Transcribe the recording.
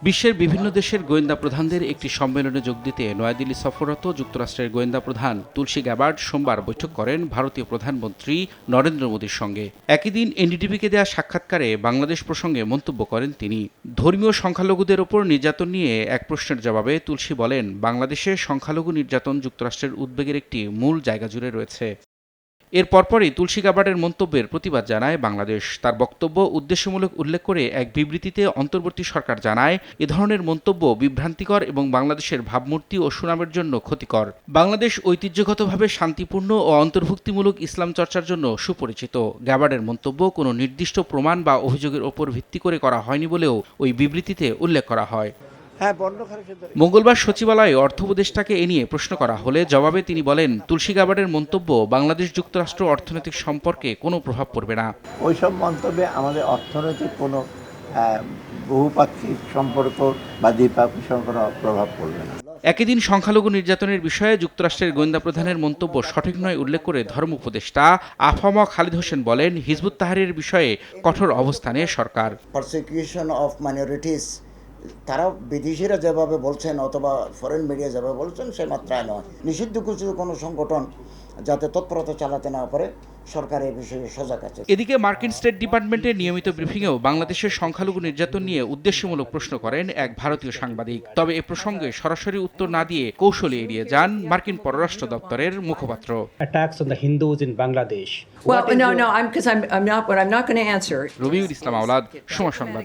বিশ্বের বিভিন্ন দেশের গোয়েন্দা প্রধানদের একটি সম্মেলনে যোগ দিতে নয়াদিল্লি সফররত যুক্তরাষ্ট্রের গোয়েন্দা প্রধান তুলসী গ্যাবার্ড সোমবার বৈঠক করেন ভারতীয় প্রধানমন্ত্রী নরেন্দ্র মোদীর সঙ্গে। একই দিন এনডিটিভিকে দেওয়া সাক্ষাৎকারে বাংলাদেশ প্রসঙ্গে মন্তব্য করেন তিনি। ধর্মীয় সংখ্যালঘুদের ওপর নির্যাতন নিয়ে এক প্রশ্নের জবাবে তুলসী বলেন, বাংলাদেশে সংখ্যালঘু নির্যাতন যুক্তরাষ্ট্রের উদ্বেগের একটি মূল জায়গা জুড়ে রয়েছে। এর পরপরই তুলসী গ্যাবার্ডের মন্তব্যের প্রতিবাদ জানায় বাংলাদেশ। তার বক্তব্য উদ্দেশ্যমূলক উল্লেখ করে এক বিবৃতিতে অন্তর্বর্তী সরকার জানায়, এ ধরনের মন্তব্য বিভ্রান্তিকর এবং বাংলাদেশের ভাবমূর্তি ও সুনামের জন্য ক্ষতিকর। বাংলাদেশ ঐতিহ্যগতভাবে শান্তিপূর্ণ ও অন্তর্ভুক্তিমূলক ইসলাম চর্চার জন্য সুপরিচিত। গ্যাবার্ডের মন্তব্য কোনো নির্দিষ্ট প্রমাণ বা অভিযোগের ওপর ভিত্তি করে করা হয়নি বলেও ওই বিবৃতিতে উল্লেখ করা হয়। মঙ্গলবার সচিবালয়ে অর্থ উপদেষ্টাকে এ নিয়ে প্রশ্ন করা হলে জবাবে তিনি বলেন, তুলসী গ্যাবার্ডের মন্তব্য বাংলাদেশ যুক্তরাষ্ট্র অর্থনৈতিক সম্পর্কে কোনো প্রভাব পড়বে না। ওইসব মন্তব্যে আমাদের অর্থনৈতিক কোনো বহুপাক্ষিক সম্পর্ক বা দ্বিপাক্ষিক কোনো প্রভাব পড়বে না। একই দিন সংখ্যালঘু নির্যাতনের বিষয়ে যুক্তরাষ্ট্রের গোয়েন্দা প্রধানের মন্তব্য সঠিক নয় উল্লেখ করে ধর্ম উপদেষ্টা আফামা খালিদ হোসেন বলেন, হিজবুত তাহরীরের বিষয়ে কঠোর অবস্থানে সরকার। পারসিকিউশন অফ মাইনরিটিস তারা বিদেশিরা যেভাবে বলছেন অথবা ফরেন মিডিয়া যেভাবে বলছেন সে মাত্রায় নয়। নিষিদ্ধ কোনো সংগঠন যাতে তৎপরতা চালাতে না পারে, সরকার এই বিষয়ে সজাগ আছে। এদিকে মার্কিন স্টেট ডিপার্টমেন্টের নিয়মিত ব্রিফিংয়েও বাংলাদেশের সংখ্যালঘু নির্যাতন নিয়ে উদ্দেশ্যমূলক প্রশ্ন করেন এক ভারতীয় সাংবাদিক। তবে এ প্রসঙ্গে সরাসরি উত্তর না দিয়ে কৌশলে এড়িয়ে যান মার্কিন পররাষ্ট্র দপ্তরের মুখপাত্র। Attacks on the Hindus in Bangladesh. Well, no, I'm not going to answer. Rabiul Islam আওলাদ, সময় সংবাদ।